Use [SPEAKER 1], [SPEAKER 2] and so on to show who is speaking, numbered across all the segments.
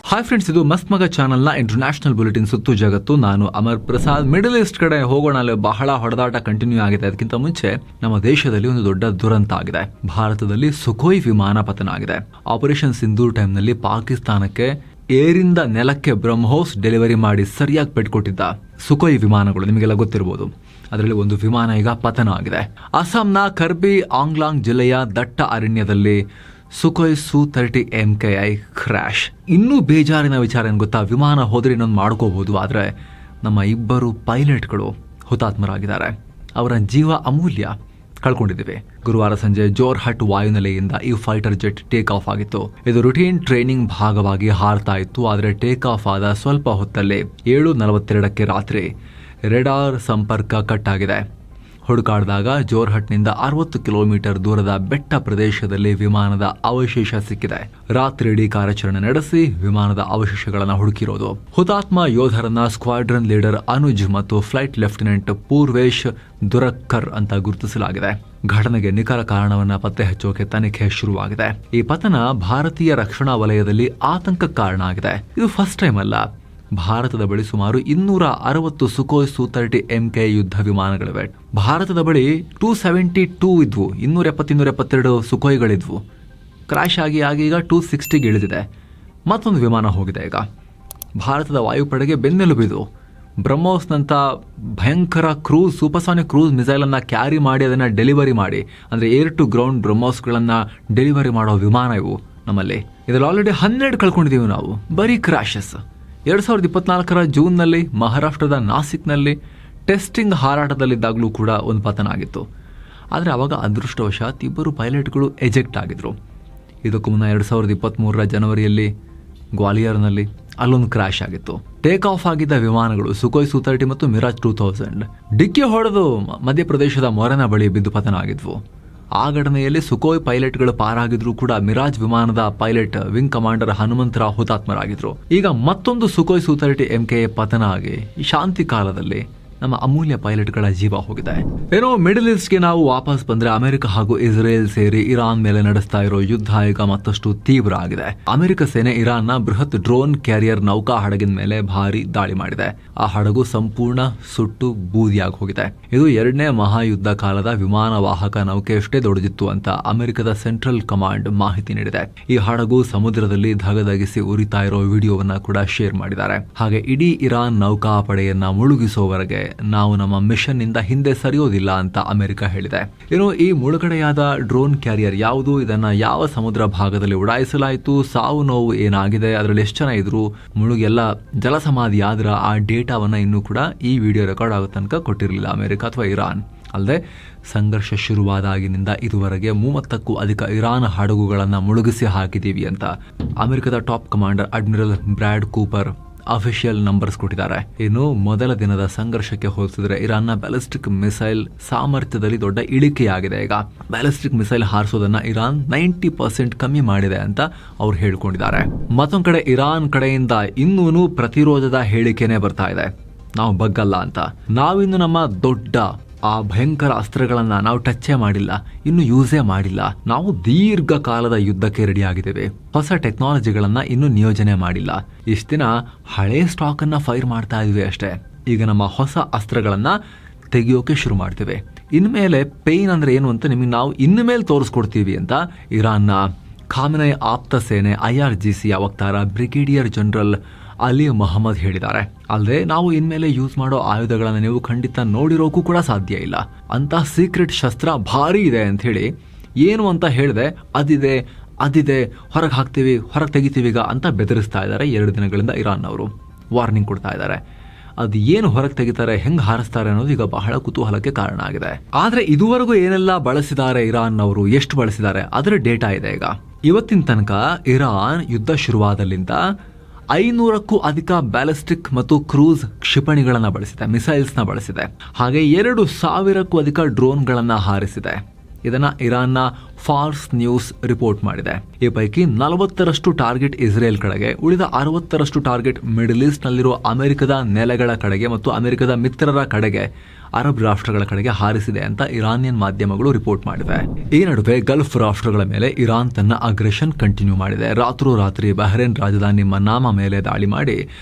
[SPEAKER 1] Hi friends, ಇದು ಮಸ್ತ್ ಮಗ ಚಾನಲ್ನ ಇಂಟರ್ನ್ಯಾಷನಲ್ ಬುಲೆಟಿನ್ ಸುತ್ತು ಜಗತ್ತು. ನಾನು ಅಮರ್ ಪ್ರಸಾದ್. ಮಿಡಲ್ ಈಸ್ಟ್ ಕಡೆ ಹೋಗೋಣ. ಬಹಳ ಹೊಡೆದಾಟ ಕಂಟಿನ್ಯೂ ಆಗಿದೆ. ಅದಕ್ಕಿಂತ ಮುಂಚೆ ನಮ್ಮ ದೇಶದಲ್ಲಿ ಒಂದು ದೊಡ್ಡ ದುರಂತ ಆಗಿದೆ. ಭಾರತದಲ್ಲಿ ಸುಖೋಯ್ ವಿಮಾನ ಪತನ ಆಗಿದೆ. ಆಪರೇಷನ್ ಸಿಂಧೂರ್ ಟೈಮ್ನಲ್ಲಿ ಪಾಕಿಸ್ತಾನಕ್ಕೆ ಏರಿಂದ ನೆಲಕ್ಕೆ ಬ್ರಹ್ಮೋಸ್ ಡೆಲಿವರಿ ಮಾಡಿ ಸರಿಯಾಗಿ ಪೆಟ್ಕೊಟ್ಟಿದ್ದ ಸುಖೋಯ್ ವಿಮಾನಗಳು ನಿಮಗೆಲ್ಲ ಗೊತ್ತಿರಬಹುದು. ಅದರಲ್ಲಿ ಒಂದು ವಿಮಾನ ಈಗ ಪತನ ಆಗಿದೆ. ಅಸ್ಸಾಂನ ಕರ್ಬಿ ಆಂಗ್ಲಾಂಗ್ ಜಿಲ್ಲೆಯ ದಟ್ಟ ಅರಣ್ಯದಲ್ಲಿ ಸುಖೋಯ್ Su-30 MKI ಕ್ರ್ಯಾಶ್. ಇನ್ನೂ ಬೇಜಾರಿನ ವಿಚಾರ ಏನು ಗೊತ್ತಾ? ವಿಮಾನ ಹೋದ್ರೆ ಇನ್ನೊಂದು ಮಾಡ್ಕೋಬಹುದು, ಆದರೆ ನಮ್ಮ ಇಬ್ಬರು ಪೈಲಟ್ಗಳು ಹುತಾತ್ಮರಾಗಿದ್ದಾರೆ. ಅವರ ಜೀವ ಅಮೂಲ್ಯ ಕಳ್ಕೊಂಡಿದ್ದೇವೆ. ಗುರುವಾರ ಸಂಜೆ ಜೋರ್ಹಟ್ ವಾಯುನೆಲೆಯಿಂದ ಈ ಫೈಟರ್ ಜೆಟ್ ಟೇಕ್ ಆಫ್ ಆಗಿತ್ತು. ಇದು ರುಟೀನ್ ಟ್ರೈನಿಂಗ್ ಭಾಗವಾಗಿ ಹಾರ್ತಾ ಇತ್ತು. ಆದರೆ ಟೇಕ್ ಆಫ್ ಆದ ಸ್ವಲ್ಪ ಹೊತ್ತಲ್ಲೇ 7:42ಕ್ಕೆ ರಾತ್ರಿ ರೆಡಾರ್ ಸಂಪರ್ಕ ಕಟ್ ಆಗಿದೆ. ಹುಡುಕಾಡಿದಾಗ ಜೋರ್ಹಟ್ನಿಂದ 60 ಕಿಲೋಮೀಟರ್ ದೂರದ ಬೆಟ್ಟ ಪ್ರದೇಶದಲ್ಲಿ ವಿಮಾನದ ಅವಶೇಷ ಸಿಕ್ಕಿದೆ. ರಾತ್ರಿಯಿಡೀ ಕಾರ್ಯಾಚರಣೆ ನಡೆಸಿ ವಿಮಾನದ ಅವಶೇಷಗಳನ್ನು ಹುಡುಕಿರೋದು. ಹುತಾತ್ಮ ಯೋಧರನ್ನ ಸ್ಕ್ವಾಡ್ರನ್ ಲೀಡರ್ ಅನುಜ್ ಮತ್ತು ಫ್ಲೈಟ್ ಲೆಫ್ಟಿನೆಂಟ್ ಪೂರ್ವೇಶ್ ದುರಕ್ಕರ್ ಅಂತ ಗುರುತಿಸಲಾಗಿದೆ. ಘಟನೆಗೆ ನಿಖರ ಕಾರಣವನ್ನ ಪತ್ತೆ ಹಚ್ಚೋಕೆ ತನಿಖೆ ಶುರುವಾಗಿದೆ. ಈ ಪತನ ಭಾರತೀಯ ರಕ್ಷಣಾ ವಲಯದಲ್ಲಿ ಆತಂಕ ಕಾರಣ ಆಗಿದೆ. ಇದು ಫಸ್ಟ್ ಟೈಮ್ ಅಲ್ಲ. ಭಾರತದ ಬಳಿ ಸುಮಾರು 260 ಸುಖೋಯ್ Su-30 MKI ಯುದ್ಧ ವಿಮಾನಗಳಿವೆ. ಭಾರತದ ಬಳಿ 272 ಇದ್ವು, 270-272 ಸುಖೋಯ್ಗಳಿದ್ವು. ಕ್ರಾಶ್ ಆಗಿ ಈಗ 260 ಇಳಿದಿದೆ. ಮತ್ತೊಂದು ವಿಮಾನ ಹೋಗಿದೆ. ಈಗ ಭಾರತದ ವಾಯುಪಡೆಗೆ ಬೆನ್ನೆಲುಬಿದು. ಬ್ರಹ್ಮೋಸ್ನಂಥ ಭಯಂಕರ ಕ್ರೂಸ್ ಸೂಪರ್ಸಾನಿಕ್ ಕ್ರೂಸ್ ಮಿಸೈಲನ್ನು ಕ್ಯಾರಿ ಮಾಡಿ ಅದನ್ನು ಡೆಲಿವರಿ ಮಾಡಿ, ಅಂದರೆ ಏರ್ ಟು ಗ್ರೌಂಡ್ ಬ್ರಹ್ಮೋಸ್ಗಳನ್ನು ಡೆಲಿವರಿ ಮಾಡೋ ವಿಮಾನ ಇವು ನಮ್ಮಲ್ಲಿ. ಇದರಲ್ಲಿ ಆಲ್ರೆಡಿ 12 ಕಳ್ಕೊಂಡಿದ್ದೀವಿ ನಾವು, ಬರೀ ಕ್ರಾಶಸ್. 2024 ಜೂನ್ನಲ್ಲಿ ಮಹಾರಾಷ್ಟ್ರದ ನಾಸಿಕ್ನಲ್ಲಿ ಟೆಸ್ಟಿಂಗ್ ಹಾರಾಟದಲ್ಲಿದ್ದಾಗಲೂ ಕೂಡ ಒಂದು ಪತನ ಆಗಿತ್ತು. ಆದರೆ ಆವಾಗ ಅದೃಷ್ಟವಶಾತ್ ಇಬ್ಬರು ಪೈಲಟ್ಗಳು ಎಜೆಕ್ಟ್ ಆಗಿದ್ರು. ಇದಕ್ಕೂ ಮುನ್ನ 2023 ಜನವರಿಯಲ್ಲಿ ಗ್ವಾಲಿಯರ್ನಲ್ಲಿ ಅಲ್ಲೊಂದು ಕ್ರ್ಯಾಶ್ ಆಗಿತ್ತು. ಟೇಕ್ ಆಫ್ ಆಗಿದ್ದ ವಿಮಾನಗಳು ಸುಖೋಯ್ Su-30 ಮತ್ತು ಮಿರಾಜ್ 2000 ಡಿಕ್ಕಿ ಹೊಡೆದು ಮಧ್ಯಪ್ರದೇಶದ ಮೊರೆನಾ ಬಳಿ ಬಿದ್ದು ಪತನ ಆಗಿದ್ವು. ಆ ಘಟನೆಯಲ್ಲಿ ಸುಖೋಯ್ ಪೈಲಟ್ಗಳು ಪಾರಾಗಿದ್ರು ಕೂಡ ಮಿರಾಜ್ ವಿಮಾನದ ಪೈಲಟ್ ವಿಂಗ್ ಕಮಾಂಡರ್ ಹನುಮಂತರಾವ್ ಹುತಾತ್ಮರಾಗಿದ್ರು. ಈಗ ಮತ್ತೊಂದು ಸುಖೋಯ್ Su-30 MKI ಪತನ ಆಗಿ ಈ ಶಾಂತಿ ಕಾಲದಲ್ಲಿ ನಮ್ಮ ಅಮೂಲ್ಯ ಪೈಲಟ್ಗಳ ಜೀವ ಹೋಗಿದೆ. ಏನೋ ಮಿಡಲ್ ಈಸ್ಟ್ಗೆ ನಾವು ವಾಪಸ್ ಬಂದ್ರೆ ಅಮೆರಿಕ ಹಾಗೂ ಇಸ್ರೇಲ್ ಸೇರಿ ಇರಾನ್ ಮೇಲೆ ನಡೆಸ್ತಾ ಇರೋ ಯುದ್ಧ ಈಗ ಮತ್ತಷ್ಟು ತೀವ್ರ ಆಗಿದೆ. ಅಮೆರಿಕ ಸೇನೆ ಇರಾನ್ನ ಬೃಹತ್ ಡ್ರೋನ್ ಕ್ಯಾರಿಯರ್ ನೌಕಾ ಹಡಗಿನ ಮೇಲೆ ಭಾರಿ ದಾಳಿ ಮಾಡಿದೆ. ಆ ಹಡಗು ಸಂಪೂರ್ಣ ಸುಟ್ಟು ಬೂದಿಯಾಗಿ ಹೋಗಿದೆ. ಇದು 2ನೇ ಮಹಾಯುದ್ಧ ಕಾಲದ ವಿಮಾನ ವಾಹಕ ನೌಕೆಯಷ್ಟೇ ದೊಡ್ಡದಿತ್ತು ಅಂತ ಅಮೆರಿಕದ ಸೆಂಟ್ರಲ್ ಕಮಾಂಡ್ ಮಾಹಿತಿ ನೀಡಿದೆ. ಈ ಹಡಗು ಸಮುದ್ರದಲ್ಲಿ ಧಗಧಗಿಸಿ ಉರಿತಾ ಇರೋ ವಿಡಿಯೋವನ್ನ ಕೂಡ ಶೇರ್ ಮಾಡಿದ್ದಾರೆ. ಹಾಗೆ ಇಡೀ ಇರಾನ್ ನೌಕಾಪಡೆಯನ್ನ ಮುಳುಗಿಸುವವರೆಗೆ ನಾವು ನಮ್ಮ ಮಿಷನ್ ನಿಂದ ಹಿಂದೆ ಸರಿಯೋದಿಲ್ಲ ಅಂತ ಅಮೆರಿಕ ಹೇಳಿದೆ. ಇನ್ನು ಈ ಮುಳುಗಡೆಯಾದ ಡ್ರೋನ್ ಕ್ಯಾರಿಯರ್ ಯಾವುದು, ಇದನ್ನ ಯಾವ ಸಮುದ್ರ ಭಾಗದಲ್ಲಿ ಉಡಾಯಿಸಲಾಯಿತು, ಸಾವು ನೋವು ಏನಾಗಿದೆ, ಅದರಲ್ಲಿ ಎಷ್ಟು ಜನ ಇದ್ರು, ಮುಳುಗೆಲ್ಲ ಜಲಸಮಾಧಿ ಆದ್ರ ಆ ಡೇಟಾವನ್ನ ಇನ್ನೂ ಕೂಡ ಈ ವಿಡಿಯೋ ರೆಕಾರ್ಡ್ ಆಗೋ ತನಕ ಕೊಟ್ಟಿರಲಿಲ್ಲ ಅಮೆರಿಕ ಅಥವಾ ಇರಾನ್. ಅಲ್ಲದೆ ಸಂಘರ್ಷ ಶುರುವಾದಾಗಿನಿಂದ ಇದುವರೆಗೆ 30ಕ್ಕೂ ಅಧಿಕ ಇರಾನ್ ಹಡಗುಗಳನ್ನು ಮುಳುಗಿಸಿ ಹಾಕಿದ್ದೀವಿ ಅಂತ ಅಮೆರಿಕದ top commander admiral Brad Cooper official numbers ಕೊಟ್ಟಿದ್ದಾರೆ. ಇನ್ನು ಮೊದಲ ದಿನದ ಸಂಘರ್ಷಕ್ಕೆ ಹೋಲಿಸಿದ್ರೆ ಇರಾನ್ನ ಬ್ಯಾಲಿಸ್ಟಿಕ್ ಮಿಸೈಲ್ ಸಾಮರ್ಥ್ಯದಲ್ಲಿ ದೊಡ್ಡ ಇಳಿಕೆಯಾಗಿದೆ. ಈಗ ಬ್ಯಾಲಿಸ್ಟಿಕ್ ಮಿಸೈಲ್ ಹಾರಿಸೋದನ್ನ ಇರಾನ್ 90% ಕಮ್ಮಿ ಮಾಡಿದೆ ಅಂತ ಅವ್ರು ಹೇಳ್ಕೊಂಡಿದ್ದಾರೆ. ಮತ್ತೊಂದು ಕಡೆ ಇರಾನ್ ಕಡೆಯಿಂದ ಇನ್ನೂ ಪ್ರತಿರೋಧದ ಹೇಳಿಕೆನೆ ಬರ್ತಾ ಇದೆ, ನಾವು ಬಗ್ಗಲ್ಲ ಅಂತ. ನಾವಿನ್ನು ನಮ್ಮ ದೊಡ್ಡ ಆ ಭಯಂಕರ ಅಸ್ತ್ರಗಳನ್ನ ನಾವು ಟಚ್ಚೇ ಮಾಡಿಲ್ಲ, ಇನ್ನು ಯೂಸೇ ಮಾಡಿಲ್ಲ. ನಾವು ದೀರ್ಘಕಾಲದ ಯುದ್ಧಕ್ಕೆ ರೆಡಿ ಆಗಿದ್ದೇವೆ. ಹೊಸ ಟೆಕ್ನಾಲಜಿಗಳನ್ನ ಇನ್ನು ನಿಯೋಜನೆ ಮಾಡಿಲ್ಲ. ಇಷ್ಟ ದಿನ ಹಳೆ ಸ್ಟಾಕ್ ಅನ್ನ ಫೈರ್ ಮಾಡ್ತಾ ಇದ್ವಿ ಅಷ್ಟೇ. ಈಗ ನಮ್ಮ ಹೊಸ ಅಸ್ತ್ರಗಳನ್ನ ತೆಗೆಯೋಕೆ ಶುರು ಮಾಡ್ತೇವೆ. ಇನ್ಮೇಲೆ ಪೇನ್ ಅಂದ್ರೆ ಏನು ಅಂತ ನಿಮಗೆ ನಾವು ಇನ್ಮೇಲೆ ತೋರಿಸ್ಕೊಡ್ತೀವಿ ಅಂತ ಇರಾನ್ನ ಖಾಮೆನೈ ಆಪ್ತ ಸೇನೆ IRGC ವಕ್ತಾರ ಬ್ರಿಗೇಡಿಯರ್ ಜನರಲ್ ಅಲಿ ಮೊಹಮ್ಮದ್ ಹೇಳಿದ್ದಾರೆ. ಅಲ್ಲದೆ ನಾವು ಇನ್ಮೇಲೆ ಯೂಸ್ ಮಾಡೋ ಆಯುಧಗಳನ್ನು ನೀವು ಖಂಡಿತ ನೋಡಿರೋಕ್ಕೂ ಕೂಡ ಸಾಧ್ಯ ಇಲ್ಲ, ಅಂತ ಸೀಕ್ರೆಟ್ ಶಸ್ತ್ರ ಭಾರಿ ಇದೆ ಅಂತ ಹೇಳಿ ಏನು ಅಂತ ಹೇಳಿದೆ, ಅದಿದೆ ಹೊರಗೆ ತೆಗಿತೀವಿ ಅಂತ ಬೆದರಿಸ್ತಾ ಇದ್ದಾರೆ. 2 ದಿನಗಳಿಂದ ಇರಾನ್ ಅವರು ವಾರ್ನಿಂಗ್ ಕೊಡ್ತಾ ಇದ್ದಾರೆ. ಅದು ಏನು ಹೊರಗೆ ತೆಗಿತಾರೆ, ಹೆಂಗ್ ಹಾರಿಸ್ತಾರೆ ಅನ್ನೋದು ಈಗ ಬಹಳ ಕುತೂಹಲಕ್ಕೆ ಕಾರಣ ಆಗಿದೆ. ಆದ್ರೆ ಇದುವರೆಗೂ ಏನೆಲ್ಲ ಬಳಸಿದ್ದಾರೆ ಇರಾನ್ ಅವರು, ಎಷ್ಟು ಬಳಸಿದ್ದಾರೆ ಅದರ ಡೇಟಾ ಇದೆ. ಈಗ ಇವತ್ತಿನ ತನಕ ಇರಾನ್ ಯುದ್ಧ ಶುರುವಾದಲ್ಲಿಂದ 500ಕ್ಕೂ ಅಧಿಕ ಬ್ಯಾಲಿಸ್ಟಿಕ್ ಮತ್ತು ಕ್ರೂಸ್ ಕ್ಷಿಪಣಿಗಳನ್ನು ಬಳಸಿದೆ, ಮಿಸೈಲ್ಸ್ನ ಬಳಸಿದೆ. ಹಾಗೆ 2000ಕ್ಕೂ ಅಧಿಕ ಡ್ರೋನ್ಗಳನ್ನು ಹಾರಿಸಿದೆ. ಇದನ್ನ ಇರಾನ್ನ ಫಾರ್ಸ್ ನ್ಯೂಸ್ ರಿಪೋರ್ಟ್ ಮಾಡಿದೆ. ಈ ಪೈಕಿ 40ರಷ್ಟು ಟಾರ್ಗೆಟ್ ಇಸ್ರೇಲ್ ಕಡೆಗೆ, ಉಳಿದ 60ರಷ್ಟು ಟಾರ್ಗೆಟ್ ಮಿಡಲ್ ಈಸ್ಟ್ ನಲ್ಲಿರುವ ಅಮೆರಿಕದ ನೆಲೆಗಳ ಕಡೆಗೆ ಮತ್ತು ಅಮೆರಿಕದ ಮಿತ್ರರ ಕಡೆಗೆ, ಅರಬ್ ರಾಷ್ಟ್ರಗಳ ಕಡೆಗೆ ಹಾರಿಸಿದೆ ಅಂತ ಇರಾನಿಯನ್ ಮಾಧ್ಯಮಗಳು ರಿಪೋರ್ಟ್ ಮಾಡಿವೆ. ಈ ನಡುವೆ ಗಲ್ಫ್ ರಾಷ್ಟ್ರಗಳ ಮೇಲೆ ಇರಾನ್ ತನ್ನ ಅಗ್ರೆಷನ್ ಕಂಟಿನ್ಯೂ ಮಾಡಿದೆ. ರಾತ್ರೋರಾತ್ರಿ ಬಹ್ರೇನ್ ರಾಜಧಾನಿ ಮನಾಮಾ ಮೇಲೆ ದಾಳಿ ಮಾಡಿ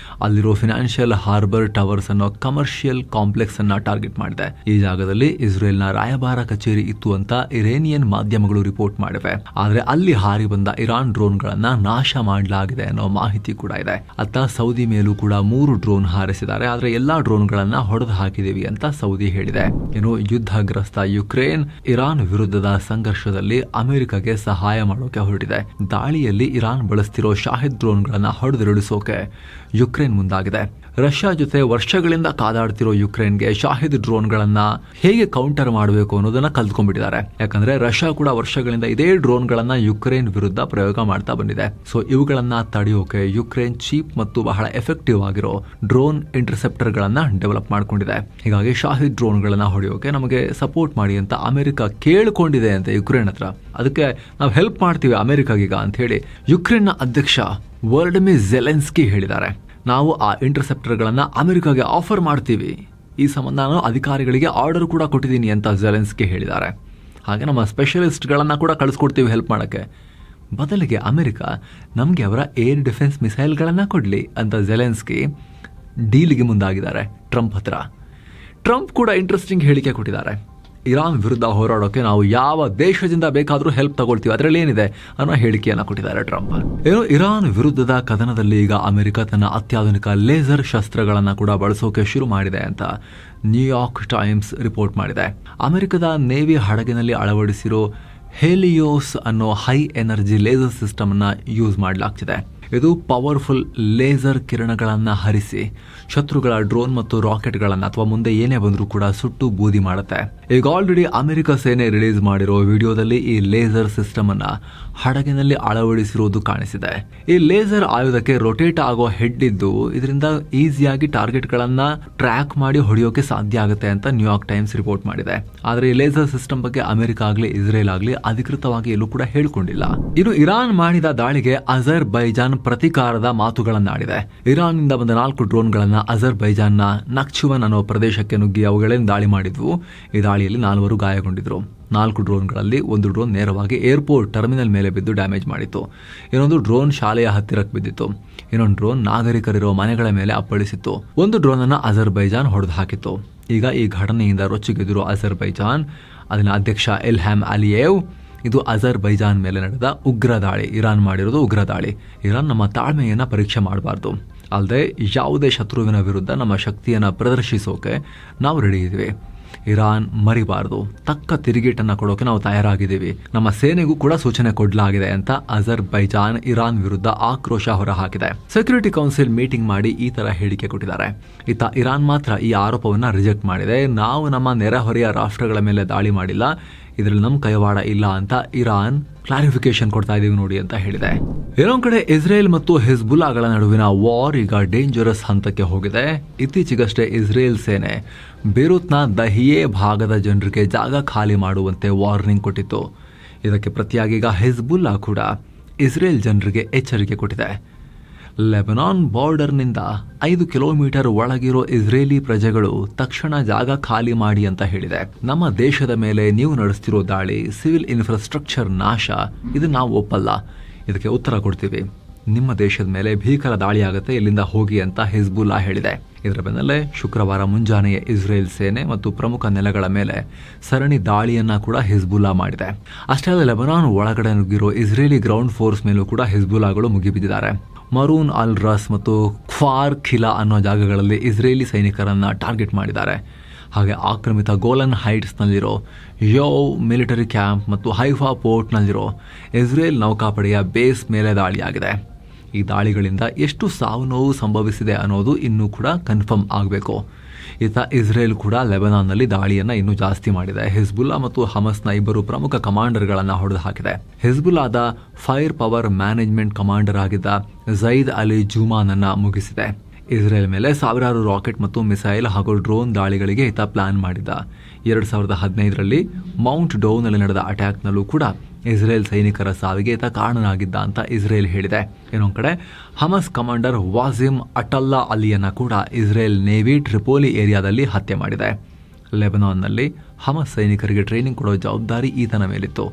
[SPEAKER 1] ಅಲ್ಲಿರೋ ಫಿನಾನ್ಷಿಯಲ್ ಹಾರ್ಬರ್ ಟವರ್ಸ್ ಅನ್ನೋ ಕಮರ್ಷಿಯಲ್ ಕಾಂಪ್ಲೆಕ್ಸ್ ಅನ್ನ ಟಾರ್ಗೆಟ್ ಮಾಡಿದೆ. ಈ ಜಾಗದಲ್ಲಿ ಇಸ್ರೇಲ್ನ ರಾಯಭಾರ ಕಚೇರಿ ಇತ್ತು ಅಂತ ಇರಾನಿಯನ್ ಮಾಧ್ಯಮಗಳು ರಿಪೋರ್ಟ್ ಮಾಡಿವೆ. ಆದ್ರೆ ಅಲ್ಲಿ ಹಾರಿ ಬಂದ ಇರಾನ್ ಡ್ರೋನ್ಗಳನ್ನ ನಾಶ ಮಾಡಲಾಗಿದೆ ಅನ್ನೋ ಮಾಹಿತಿ ಕೂಡ ಇದೆ. ಅತ್ತ ಸೌದಿ ಮೇಲೂ ಕೂಡ 3 ಡ್ರೋನ್ ಹಾರಿಸಿದ್ದಾರೆ. ಆದ್ರೆ ಎಲ್ಲಾ ಡ್ರೋನ್ಗಳನ್ನ ಹೊಡೆದು ಹಾಕಿದೀವಿ ಅಂತ ಸೌದಿ ಹೇಳಿದೆ. ಇನ್ನು ಯುದ್ಧಗ್ರಸ್ತ ಯುಕ್ರೇನ್ ಇರಾನ್ ವಿರುದ್ಧದ ಸಂಘರ್ಷದಲ್ಲಿ ಅಮೆರಿಕಗೆ ಸಹಾಯ ಮಾಡೋಕೆ ಹೊರಟಿದೆ. ದಾಳಿಯಲ್ಲಿ ಇರಾನ್ ಬಳಸ್ತಿರೋ ಶಾಹಿದ್ ಡ್ರೋನ್ಗಳನ್ನ ಹೊಡೆದುರುಳಿಸೋಕೆ ಯುಕ್ರೇನ್ ಮುಂದಾಗಿದೆ. ರಷ್ಯಾ ಜೊತೆ ವರ್ಷಗಳಿಂದ ಕಾದಾಡ್ತಿರೋ ಯುಕ್ರೇನ್ಗೆ ಶಾಹಿದ್ ಡ್ರೋನ್ಗಳನ್ನ ಹೇಗೆ ಕೌಂಟರ್ ಮಾಡಬೇಕು ಅನ್ನೋದನ್ನ ಕಲ್ತ್ಕೊಂಡ್ಬಿಟ್ಟಿದ್ದಾರೆ. ಯಾಕಂದ್ರೆ ರಷ್ಯಾ ಕೂಡ ವರ್ಷಗಳಿಂದ ಇದೇ ಡ್ರೋನ್ಗಳನ್ನ ಯುಕ್ರೇನ್ ವಿರುದ್ಧ ಪ್ರಯೋಗ ಮಾಡ್ತಾ ಬಂದಿದೆ. ಸೊ ಇವುಗಳನ್ನ ತಡೆಯೋಕೆ ಯುಕ್ರೇನ್ ಚೀಪ್ ಮತ್ತು ಬಹಳ ಎಫೆಕ್ಟಿವ್ ಆಗಿರೋ ಡ್ರೋನ್ ಇಂಟರ್ಸೆಪ್ಟರ್ ಗಳನ್ನ ಡೆವಲಪ್ ಮಾಡ್ಕೊಂಡಿದೆ. ಹೀಗಾಗಿ ಶಾಹಿದ್ ಡ್ರೋನ್ಗಳನ್ನ ಹೊಡೆಯೋಕೆ ನಮಗೆ ಸಪೋರ್ಟ್ ಮಾಡಿ ಅಂತ ಅಮೆರಿಕ ಕೇಳಿಕೊಂಡಿದೆ ಅಂತ ಯುಕ್ರೇನ್ ಹತ್ರ. ಅದಕ್ಕೆ ನಾವು ಹೆಲ್ಪ್ ಮಾಡ್ತೀವಿ ಅಮೆರಿಕಾಗೀಗ ಅಂತ ಹೇಳಿ ಯುಕ್ರೇನ್ನ ಅಧ್ಯಕ್ಷ ವೋಲಡಿಮಿರ್ ಝೆಲೆನ್ಸ್ಕಿ ಹೇಳಿದ್ದಾರೆ. ನಾವು ಆ ಇಂಟರ್ಸೆಪ್ಟರ್ಗಳನ್ನ ಅಮೆರಿಕಾಗೆ ಆಫರ್ ಮಾಡ್ತೀವಿ. ಈ ಸಂಬಂಧ ನಾನು ಅಧಿಕಾರಿಗಳಿಗೆ ಆರ್ಡರ್ ಕೂಡ ಕೊಟ್ಟಿದ್ದೀನಿ ಅಂತ ಝೆಲೆನ್ಸ್ಕಿ ಹೇಳಿದ್ದಾರೆ. ಹಾಗೆ ನಮ್ಮ ಸ್ಪೆಷಲಿಸ್ಟ್ಗಳನ್ನ ಕೂಡ ಕಳಿಸ್ಕೊಡ್ತೀವಿ ಹೆಲ್ಪ್ ಮಾಡೋಕ್ಕೆ. ಬದಲಿಗೆ ಅಮೆರಿಕ ನಮಗೆ ಅವರ ಏರ್ ಡಿಫೆನ್ಸ್ ಮಿಸೈಲ್ಗಳನ್ನ ಕೊಡಲಿ ಅಂತ ಝೆಲೆನ್ಸ್ಕಿ ಡೀಲ್ಗೆ ಮುಂದಾಗಿದ್ದಾರೆ ಟ್ರಂಪ್ ಹತ್ರ. ಟ್ರಂಪ್ ಕೂಡ ಇಂಟ್ರೆಸ್ಟಿಂಗ್ ಹೇಳಿಕೆ ಕೊಟ್ಟಿದ್ದಾರೆ. ಇರಾನ್ ವಿರುದ್ಧ ಹೋರಾಡೋಕೆ ನಾವು ಯಾವ ದೇಶದಿಂದ ಬೇಕಾದರೂ ಹೆಲ್ಪ್ ತಗೊಳ್ತೀವಿ, ಅದರಲ್ಲಿ ಏನಿದೆ ಅನ್ನೋ ಹೇಳಿಕೆಯನ್ನು ಕೊಟ್ಟಿದ್ದಾರೆ ಟ್ರಂಪ್. ಏನು ಇರಾನ್ ವಿರುದ್ಧದ ಕದನದಲ್ಲಿ ಈಗ ಅಮೆರಿಕ ತನ್ನ ಅತ್ಯಾಧುನಿಕ ಲೇಸರ್ ಶಸ್ತ್ರಗಳನ್ನು ಕೂಡ ಬಳಸೋಕೆ ಶುರು ಮಾಡಿದೆ ಅಂತ ನ್ಯೂಯಾರ್ಕ್ ಟೈಮ್ಸ್ ರಿಪೋರ್ಟ್ ಮಾಡಿದೆ. ಅಮೆರಿಕದ ನೇವಿ ಹಡಗಿನಲ್ಲಿ ಅಳವಡಿಸಿರೋ ಹೆಲಿಯೋಸ್ ಅನ್ನೋ ಹೈ ಎನರ್ಜಿ ಲೇಸರ್ ಸಿಸ್ಟಮ್ ಅನ್ನ ಯೂಸ್ ಮಾಡಲಾಗ್ತಿದೆ. ಇದು ಪವರ್ಫುಲ್ ಲೇಸರ್ ಕಿರಣಗಳನ್ನು ಹರಿಸಿ ಶತ್ರುಗಳ ಡ್ರೋನ್ ಮತ್ತು ರಾಕೆಟ್ಗಳನ್ನು ಅಥವಾ ಮುಂದೆ ಏನೇ ಬಂದರೂ ಕೂಡ ಸುಟ್ಟು ಬೂದಿ ಮಾಡುತ್ತೆ. ಈಗ ಆಲ್ರೆಡಿ ಅಮೆರಿಕ ಸೇನೆ ರಿಲೀಸ್ ಮಾಡಿರೋ ವಿಡಿಯೋದಲ್ಲಿ ಈ ಲೇಸರ್ ಸಿಸ್ಟಮ್ ಅನ್ನ ಹಡಗಿನಲ್ಲಿ ಅಳವಡಿಸಿರುವುದು ಕಾಣಿಸಿದೆ. ಈ ಲೇಸರ್ ಆಯುಧಕ್ಕೆ ರೊಟೇಟ್ ಆಗೋ ಹೆಡ್ ಇದ್ದು ಇದರಿಂದ ಈಸಿಯಾಗಿ ಟಾರ್ಗೆಟ್ಗಳನ್ನ ಟ್ರ್ಯಾಕ್ ಮಾಡಿ ಹೊಡೆಯೋಕೆ ಸಾಧ್ಯ ಆಗುತ್ತೆ ಅಂತ ನ್ಯೂಯಾರ್ಕ್ ಟೈಮ್ಸ್ ರಿಪೋರ್ಟ್ ಮಾಡಿದೆ. ಆದರೆ ಈ ಲೇಸರ್ ಸಿಸ್ಟಮ್ ಬಗ್ಗೆ ಅಮೆರಿಕ ಆಗಲಿ ಇಸ್ರೇಲ್ ಆಗಲಿ ಅಧಿಕೃತವಾಗಿ ಎಲ್ಲೂ ಕೂಡ ಹೇಳ್ಕೊಂಡಿಲ್ಲ. ಇನ್ನು ಇರಾನ್ ಮಾಡಿದ ದಾಳಿಗೆ ಅಜರ್ಬೈಜಾನ್ ಪ್ರತಿಕಾರದ ಮಾತುಗಳನ್ನಾಡಿದೆ. ಇರಾನ್ನಿಂದ ಬಂದ 4 ಡ್ರೋನ್ಗಳನ್ನ ಅಜರ್ಬೈಜಾನ್ನ ನಕ್ಚುವನ್ ಅನ್ನೋ ಪ್ರದೇಶಕ್ಕೆ ನುಗ್ಗಿ ಅವುಗಳೇನು ದಾಳಿ ಮಾಡಿದ್ವು. ಈ ದಾಳಿಯಲ್ಲಿ 4 ಗಾಯಗೊಂಡಿದ್ರು. 4 ಡ್ರೋನ್ಗಳಲ್ಲಿ 1 ಡ್ರೋನ್ ನೇರವಾಗಿ ಏರ್ಪೋರ್ಟ್ ಟರ್ಮಿನಲ್ ಮೇಲೆ ಬಿದ್ದು ಡ್ಯಾಮೇಜ್ ಮಾಡಿತ್ತು. ಇನ್ನೊಂದು ಡ್ರೋನ್ ಶಾಲೆಯ ಹತ್ತಿರಕ್ಕೆ ಬಿದ್ದಿತ್ತು. ಇನ್ನೊಂದು ಡ್ರೋನ್ ನಾಗರಿಕರಿರೋ ಮನೆಗಳ ಮೇಲೆ ಅಪ್ಪಳಿಸಿತ್ತು. 1 ಡ್ರೋನ್ ಅನ್ನ ಅಜರ್ಬೈಜಾನ್ ಹೊಡೆದು ಹಾಕಿತ್ತು. ಈಗ ಈ ಘಟನೆಯಿಂದ ರೊಚ್ಚಿಗೆದ್ದಿರೋ ಅಜರ್ಬೈಜಾನ್ ಅದನ್ನ ಅಧ್ಯಕ್ಷ ಇಲ್ಹಾಮ್ ಅಲಿಯೇವ್ ಇದು ಅಜರ್ಬೈಜಾನ್ ಮೇಲೆ ನಡೆದ ಉಗ್ರ ದಾಳಿ, ಇರಾನ್ ಮಾಡಿರೋದು ಉಗ್ರ ದಾಳಿ. ಇರಾನ್ ನಮ್ಮ ತಾಳ್ಮೆಯನ್ನು ಪರೀಕ್ಷೆ ಮಾಡಬಾರ್ದು, ಅಲ್ಲದೆ ಯಾವುದೇ ಶತ್ರುವಿನ ವಿರುದ್ಧ ನಮ್ಮ ಶಕ್ತಿಯನ್ನು ಪ್ರದರ್ಶಿಸೋಕೆ ನಾವು ರೆಡಿ ಇದ್ದೀವಿ. ಇರಾನ್ ಮರಿಬಾರದು, ತಕ್ಕ ತಿರುಗೇಟನ್ನು ಕೊಡೋಕೆ ನಾವು ತಯಾರಾಗಿದ್ದೀವಿ. ನಮ್ಮ ಸೇನೆಗೂ ಕೂಡ ಸೂಚನೆ ಕೊಡಲಾಗಿದೆ ಅಂತ ಅಜರ್ಬೈಜಾನ್ ಇರಾನ್ ವಿರುದ್ಧ ಆಕ್ರೋಶ ಹೊರಹಾಕಿದೆ. ಸೆಕ್ಯೂರಿಟಿ ಕೌನ್ಸಿಲ್ ಮೀಟಿಂಗ್ ಮಾಡಿ ಈ ತರ ಹೇಳಿಕೆ ಕೊಟ್ಟಿದ್ದಾರೆ. ಇತ್ತ ಇರಾನ್ ಮಾತ್ರ ಈ ಆರೋಪವನ್ನ ರಿಜೆಕ್ಟ್ ಮಾಡಿದೆ. ನಾವು ನಮ್ಮ ನೆರೆಹೊರೆಯ ರಾಷ್ಟ್ರಗಳ ಮೇಲೆ ದಾಳಿ ಮಾಡಿಲ್ಲ, ಇದರಲ್ಲಿ ನಮ್ಮ ಕೈವಾಡ ಇಲ್ಲ ಅಂತ ಇರಾನ್ ಕ್ಲಾರಿಫಿಕೇಶನ್ ಕೊಡ್ತಾ ಇದೀವಿ ನೋಡಿ ಅಂತ ಹೇಳಿದೆ. ಇನ್ನೊಂದು ಕಡೆ ಇಸ್ರೇಲ್ ಮತ್ತು ಹಿಜ್ಬುಲ್ಲಾಗಳ ನಡುವಿನ ವಾರ್ ಈಗ ಡೇಂಜರಸ್ ಹಂತಕ್ಕೆ ಹೋಗಿದೆ. ಇತ್ತೀಚೆಗಷ್ಟೇ ಇಸ್ರೇಲ್ ಸೇನೆ ಬೇರೂತ್ನ ದಹಿಯೇ ಭಾಗದ ಜನರಿಗೆ ಜಾಗ ಖಾಲಿ ಮಾಡುವಂತೆ ವಾರ್ನಿಂಗ್ ಕೊಟ್ಟಿತ್ತು. ಇದಕ್ಕೆ ಪ್ರತಿಯಾಗಿ ಈಗ ಹಿಜ್ಬುಲ್ಲಾ ಕೂಡ ಇಸ್ರೇಲ್ ಜನರಿಗೆ ಎಚ್ಚರಿಕೆ ಕೊಟ್ಟಿದೆ. ಲೆಬನಾನ್ ಬಾರ್ಡರ್ನಿಂದ 5 ಕಿಲೋಮೀಟರ್ ಒಳಗಿರೋ ಇಸ್ರೇಲಿ ಪ್ರಜೆಗಳು ತಕ್ಷಣ ಜಾಗ ಖಾಲಿ ಮಾಡಿ ಅಂತ ಹೇಳಿದೆ. ನಮ್ಮ ದೇಶದ ಮೇಲೆ ನೀವು ನಡೆಸ್ತಿರೋ ದಾಳಿ, ಸಿವಿಲ್ ಇನ್ಫ್ರಾಸ್ಟ್ರಕ್ಚರ್ ನಾಶ, ಇದನ್ನ ನಾವು ಒಪ್ಪಲ್ಲ. ಇದಕ್ಕೆ ಉತ್ತರ ಕೊಡ್ತೀವಿ. ನಿಮ್ಮ ದೇಶದ ಮೇಲೆ ಭೀಕರ ದಾಳಿ ಆಗುತ್ತೆ, ಇಲ್ಲಿಂದ ಹೋಗಿ ಅಂತ ಹಿಜ್ಬುಲ್ಲಾ ಹೇಳಿದೆ. ಇದರ ಬೆನ್ನಲ್ಲೇ ಶುಕ್ರವಾರ ಮುಂಜಾನೆಯೇ ಇಸ್ರೇಲ್ ಸೇನೆ ಮತ್ತು ಪ್ರಮುಖ ನೆಲೆಗಳ ಮೇಲೆ ಸರಣಿ ದಾಳಿಯನ್ನ ಕೂಡ ಹಿಜ್ಬುಲ್ಲಾ ಮಾಡಿದೆ. ಅಷ್ಟೇ ಅಲ್ಲ, ಲೆಬನಾನ್ ಒಳಗಡೆ ನುಗ್ಗಿರೋ ಇಸ್ರೇಲಿ ಗ್ರೌಂಡ್ ಫೋರ್ಸ್ ಮೇಲೂ ಕೂಡ ಹಿಜ್ಬುಲ್ಲಾಗಳು ಮುಗಿಬಿದ್ದಿದ್ದಾರೆ. ಮರೂನ್ ಅಲ್ ರಸ್ ಮತ್ತು ಖ್ವಾರ್ ಖಿಲಾ ಅನ್ನೋ ಜಾಗಗಳಲ್ಲಿ ಇಸ್ರೇಲಿ ಸೈನಿಕರನ್ನ ಟಾರ್ಗೆಟ್ ಮಾಡಿದ್ದಾರೆ. ಹಾಗೆ ಆಕ್ರಮಿತ ಗೋಲನ್ ಹೈಟ್ಸ್ನಲ್ಲಿರೋ ಯೋವ್ ಮಿಲಿಟರಿ ಕ್ಯಾಂಪ್ ಮತ್ತು ಹೈಫಾ ಪೋರ್ಟ್ನಲ್ಲಿರೋ ಇಸ್ರೇಲ್ ನೌಕಾಪಡೆಯ ಬೇಸ್ ಮೇಲೆ ದಾಳಿಯಾಗಿದೆ. ಈ ದಾಳಿಗಳಿಂದ ಎಷ್ಟು ಸಾವು ನೋವು ಸಂಭವಿಸಿದೆ ಅನ್ನೋದು ಇನ್ನೂ ಕೂಡ ಕನ್ಫರ್ಮ್ ಆಗಬೇಕು. ಇತ್ತ ಇಸ್ರೇಲ್ ಕೂಡ ಲೆಬನಾನ್ನಲ್ಲಿ ದಾಳಿಯನ್ನು ಇನ್ನೂ ಜಾಸ್ತಿ ಮಾಡಿದೆ. ಹಿಜ್ಬುಲ್ಲಾ ಮತ್ತು ಹಮಸ್ನ 2 ಪ್ರಮುಖ ಕಮಾಂಡರ್ಗಳನ್ನು ಹೊಡೆದು ಹಾಕಿದೆ. ಹಿಜ್ಬುಲ್ಲಾದ ಫೈರ್ ಪವರ್ ಮ್ಯಾನೇಜ್ಮೆಂಟ್ ಕಮಾಂಡರ್ ಆಗಿದ್ದ ಝೈದ್ ಅಲಿ ಜುಮಾನನ್ನ ಮುಗಿಸಿದೆ. ಇಸ್ರೇಲ್ ಮೇಲೆ ಸಾವಿರಾರು ರಾಕೆಟ್ ಮತ್ತು ಮಿಸೈಲ್ ಹಾಗೂ ಡ್ರೋನ್ ದಾಳಿಗಳಿಗೆ ಈತ ಪ್ಲಾನ್ ಮಾಡಿದ್ದ. 2015ರಲ್ಲಿ ಮೌಂಟ್ ಡೌನಲ್ಲಿ ನಡೆದ ಅಟ್ಯಾಕ್ನಲ್ಲೂ ಕೂಡ ಇಸ್ರೇಲ್ ಸೈನಿಕರ ಸಾವಿಗೆ ಈತ ಕಾರಣನಾಗಿದ್ದ ಅಂತ ಇಸ್ರೇಲ್ ಹೇಳಿದೆ. ಇನ್ನೊಂದು ಕಡೆ ಹಮಸ್ ಕಮಾಂಡರ್ ವಾಸಿಮ್ ಅಟಲ್ಲಾ ಅಲಿಯನ್ನ ಕೂಡ ಇಸ್ರೇಲ್ ನೇವಿ ಟ್ರಿಪೋಲಿ ಏರಿಯಾದಲ್ಲಿ ಹತ್ಯೆ ಮಾಡಿದೆ. ಲೆಬನಾನ್ನಲ್ಲಿ ಹಮಸ್ ಸೈನಿಕರಿಗೆ ಟ್ರೈನಿಂಗ್ ಕೊಡೋ ಜವಾಬ್ದಾರಿ ಈತನ ಮೇಲಿತ್ತು.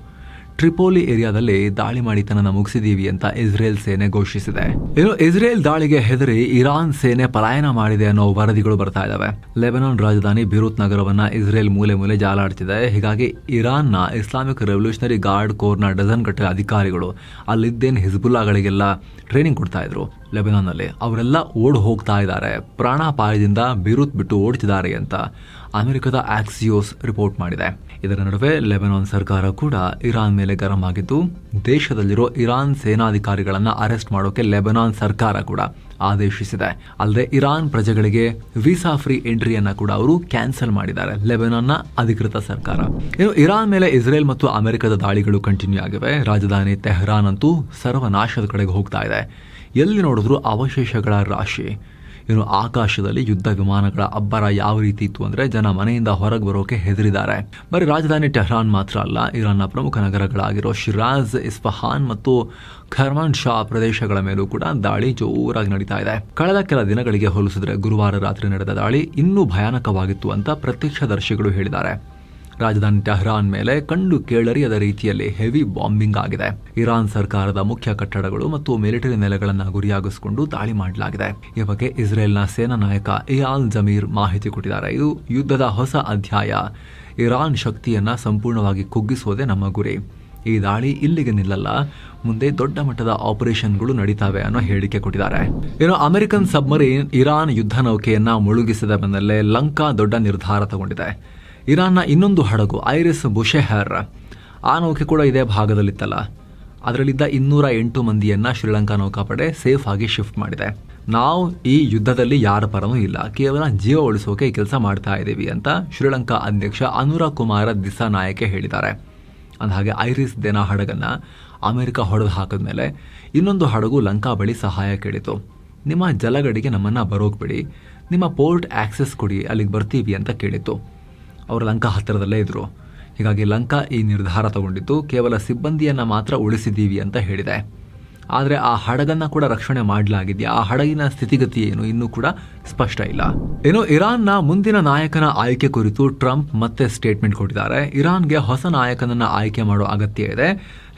[SPEAKER 1] ಟ್ರಿಪೋಲಿ ಏರಿಯಾದಲ್ಲಿ ದಾಳಿ ಮಾಡಿ ಈತನನ್ನು ಮುಗಿಸಿದೀವಿ ಅಂತ ಇಸ್ರೇಲ್ ಸೇನೆ ಘೋಷಿಸಿದೆ. ಇನ್ನು ಇಸ್ರೇಲ್ ದಾಳಿಗೆ ಹೆದರಿ ಇರಾನ್ ಸೇನೆ ಪಲಾಯನ ಮಾಡಿದೆ ಅನ್ನೋ ವರದಿಗಳು ಬರ್ತಾ ಇದಾವೆ. ಲೆಬನಾನ್ ರಾಜಧಾನಿ ಬೀರೂತ್ ನಗರವನ್ನ ಇಸ್ರೇಲ್ ಮೂಲೆ ಮೂಲೆ ಜಾಲಾಡ್ತಿದೆ. ಹೀಗಾಗಿ ಇರಾನ್ನ ಇಸ್ಲಾಮಿಕ್ ರೆವಲ್ಯೂಷನರಿ ಗಾರ್ಡ್ ಕೋರ್ನ ಡಜನ್ ಗಟ್ಟಲೆ ಅಧಿಕಾರಿಗಳು ಅಲ್ಲಿದ್ದೇನು ಹಿಜ್ಬುಲ್ಲಾಗಳಿಗೆಲ್ಲ ಟ್ರೈನಿಂಗ್ ಕೊಡ್ತಾ ಇದ್ರು ಲೆಬನಾನ್ನಲ್ಲಿ, ಅವರೆಲ್ಲ ಓಡ್ ಹೋಗ್ತಾ ಇದ್ದಾರೆ, ಪ್ರಾಣಾಪಾಯದಿಂದ ಬೀರೂತ್ ಬಿಟ್ಟು ಓಡ್ತಿದ್ದಾರೆ ಅಂತ ಅಮೆರಿಕದ ಆಕ್ಸಿಯೋಸ್ ರಿಪೋರ್ಟ್ ಮಾಡಿದೆ. ಇದರ ನಡುವೆ ಲೆಬನಾನ್ ಸರ್ಕಾರ ಕೂಡ ಇರಾನ್ ಮೇಲೆ ಗರಂ ಆಗಿದ್ದು, ದೇಶದಲ್ಲಿರೋ ಇರಾನ್ ಸೇನಾಧಿಕಾರಿಗಳನ್ನ ಅರೆಸ್ಟ್ ಮಾಡೋಕೆ ಲೆಬನಾನ್ ಸರ್ಕಾರ ಕೂಡ ಆದೇಶಿಸಿದೆ. ಅಲ್ಲದೆ ಇರಾನ್ ಪ್ರಜೆಗಳಿಗೆ ವೀಸಾ ಫ್ರೀ ಎಂಟ್ರಿಯನ್ನ ಕೂಡ ಅವರು ಕ್ಯಾನ್ಸಲ್ ಮಾಡಿದ್ದಾರೆ, ಲೆಬನಾನ್ನ ಅಧಿಕೃತ ಸರ್ಕಾರ. ಇನ್ನು ಇರಾನ್ ಮೇಲೆ ಇಸ್ರೇಲ್ ಮತ್ತು ಅಮೆರಿಕದ ದಾಳಿಗಳು ಕಂಟಿನ್ಯೂ ಆಗಿವೆ. ರಾಜಧಾನಿ ತೆಹರಾನ್ ಅಂತೂ ಸರ್ವನಾಶದ ಕಡೆಗೆ ಹೋಗ್ತಾ ಇದೆ. ಎಲ್ಲಿ ನೋಡಿದ್ರು ಅವಶೇಷಗಳ ರಾಶಿ. ಇನ್ನು ಆಕಾಶದಲ್ಲಿ ಯುದ್ಧ ವಿಮಾನಗಳ ಅಬ್ಬರ ಯಾವ ರೀತಿ ಇತ್ತು ಅಂದ್ರೆ ಜನ ಮನೆಯಿಂದ ಹೊರಗೆ ಬರೋಕೆ ಹೆದರಿದ್ದಾರೆ. ಬರೀ ರಾಜಧಾನಿ ಟೆಹರಾನ್ ಮಾತ್ರ ಅಲ್ಲ, ಇರಾನ್ನ ಪ್ರಮುಖ ನಗರಗಳಾಗಿರೋ ಶಿರಾಜ್, ಇಸ್ಫಹಾನ್ ಮತ್ತು ಖರ್ಮಾನ್ ಶಾ ಪ್ರದೇಶಗಳ ಮೇಲೂ ಕೂಡ ದಾಳಿ ಜೋರಾಗಿ ನಡೀತಾ ಇದೆ. ಕಳೆದ ಕೆಲ ದಿನಗಳಿಗೆ ಹೋಲಿಸಿದ್ರೆ ಗುರುವಾರ ರಾತ್ರಿ ನಡೆದ ದಾಳಿ ಇನ್ನೂ ಭಯಾನಕವಾಗಿತ್ತು ಅಂತ ಪ್ರತ್ಯಕ್ಷದರ್ಶಿಗಳು ಹೇಳಿದ್ದಾರೆ. ರಾಜಧಾನಿ ಟೆಹರಾನ್ ಮೇಲೆ ಕಂಡು ಕೇಳರಿಯದ ರೀತಿಯಲ್ಲಿ ಹೆವಿ ಬಾಂಬಿಂಗ್ ಆಗಿದೆ. ಇರಾನ್ ಸರ್ಕಾರದ ಮುಖ್ಯ ಕಟ್ಟಡಗಳು ಮತ್ತು ಮಿಲಿಟರಿ ನೆಲೆಗಳನ್ನು ಗುರಿಯಾಗಿಸಿಕೊಂಡು ದಾಳಿ ಮಾಡಲಾಗಿದೆ. ಈ ಬಗ್ಗೆ ಇಸ್ರೇಲ್ನ ಸೇನಾ ನಾಯಕ ಇಯಾಲ್ ಜಮೀರ್ ಮಾಹಿತಿ ಕೊಟ್ಟಿದ್ದಾರೆ. ಇದು ಯುದ್ಧದ ಹೊಸ ಅಧ್ಯಾಯ. ಇರಾನ್ ಶಕ್ತಿಯನ್ನ ಸಂಪೂರ್ಣವಾಗಿ ಕುಗ್ಗಿಸುವುದೇ ನಮ್ಮ ಗುರಿ. ಈ ದಾಳಿ ಇಲ್ಲಿಗೆ ನಿಲ್ಲಲ್ಲ, ಮುಂದೆ ದೊಡ್ಡ ಮಟ್ಟದ ಆಪರೇಷನ್ಗಳು ನಡೀತಾವೆ ಅನ್ನೋ ಹೇಳಿಕೆ ಕೊಟ್ಟಿದ್ದಾರೆ. ಇನ್ನು ಅಮೆರಿಕನ್ ಸಬ್ಮರೀನ್ ಇರಾನ್ ಯುದ್ಧ ನೌಕೆಯನ್ನ ಮುಳುಗಿಸಿದ ಬೆನ್ನಲ್ಲೇ ಲಂಕಾ ದೊಡ್ಡ ನಿರ್ಧಾರ ತಗೊಂಡಿದೆ. ಇರಾನ್ನ ಇನ್ನೊಂದು ಹಡಗು ಐರಿಸ್ ಬುಷೆಹರ್, ಆ ನೌಕೆ ಕೂಡ ಇದೇ ಭಾಗದಲ್ಲಿತ್ತಲ್ಲ, ಅದರಲ್ಲಿದ್ದ 208 ಮಂದಿಯನ್ನ ಶ್ರೀಲಂಕಾ ನೌಕಾಪಡೆ ಸೇಫ್ ಆಗಿ ಶಿಫ್ಟ್ ಮಾಡಿದೆ. ನಾವು ಈ ಯುದ್ಧದಲ್ಲಿ ಯಾರ ಪರನೂ ಇಲ್ಲ, ಕೇವಲ ಜೀವ ಉಳಿಸೋಕೆ ಈ ಕೆಲಸ ಮಾಡ್ತಾ ಇದ್ದೀವಿ ಅಂತ ಶ್ರೀಲಂಕಾ ಅಧ್ಯಕ್ಷ ಅನುರಾ ಕುಮಾರ ದಿಸಾನಾಯಕೆ ಹೇಳಿದ್ದಾರೆ. ಅಂದಹಾಗೆ ಐರಿಸ್ ದೇನಾ ಹಡಗನ್ನ ಅಮೆರಿಕ ಹೊಡೆದು ಹಾಕಿದ್ಮೇಲೆ ಇನ್ನೊಂದು ಹಡಗು ಲಂಕಾ ಬಳಿ ಸಹಾಯ ಕೇಳಿತು. ನಿಮ್ಮ ಜಲಗಡಿಗೆ ನಮ್ಮನ್ನ ಬರೋಗ್ಬಿಡಿ, ನಿಮ್ಮ ಪೋರ್ಟ್ ಆಕ್ಸೆಸ್ ಕೊಡಿ, ಅಲ್ಲಿಗೆ ಬರ್ತೀವಿ ಅಂತ ಕೇಳಿತ್ತು. ಅವರು ಲಂಕಾ ಹತ್ತಿರದಲ್ಲೇ ಇದ್ರು. ಹೀಗಾಗಿ ಲಂಕಾ ಈ ನಿರ್ಧಾರ ತಗೊಂಡಿದ್ದು ಕೇವಲ ಸಿಬ್ಬಂದಿಯನ್ನ ಮಾತ್ರ ಉಳಿಸಿದ್ದೀವಿ ಅಂತ ಹೇಳಿದೆ. ಆದರೆ ಆ ಹಡಗನ್ನ ಕೂಡ ರಕ್ಷಣೆ ಮಾಡಲಾಗಿದೆಯಾ, ಆ ಹಡಗಿನ ಸ್ಥಿತಿಗತಿ ಏನು ಇನ್ನೂ ಕೂಡ ಸ್ಪಷ್ಟ ಇಲ್ಲ. ಇನ್ನು ಇರಾನ್ನ ಮುಂದಿನ ನಾಯಕನ ಆಯ್ಕೆ ಕುರಿತು ಟ್ರಂಪ್ ಮತ್ತೆ ಸ್ಟೇಟ್ಮೆಂಟ್ ಕೊಟ್ಟಿದ್ದಾರೆ. ಇರಾನ್ಗೆ ಹೊಸ ನಾಯಕನನ್ನ ಆಯ್ಕೆ ಮಾಡೋ ಅಗತ್ಯ ಇದೆ,